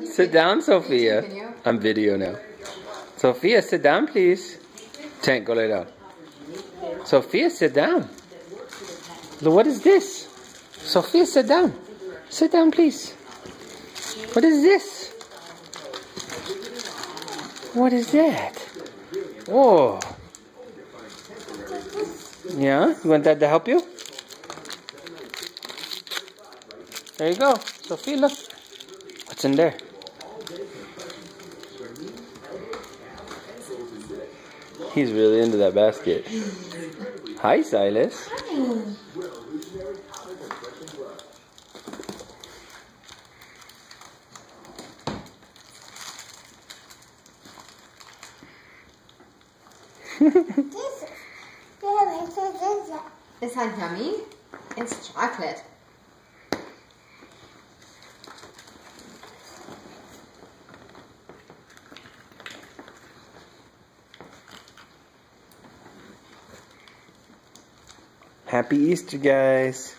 Sit down, Sophia. I'm video now. Sophia, sit down, please. Tank, go lay down. Sophia, sit down. What is this? Sophia, sit down. Sit down, please. What is this? What is that? Oh. Yeah? You want Dad to help you? There you go. Sophia, look. What's in there? He's really into that basket. Hi, Silas. Is that yummy? It's chocolate. Happy Easter, guys.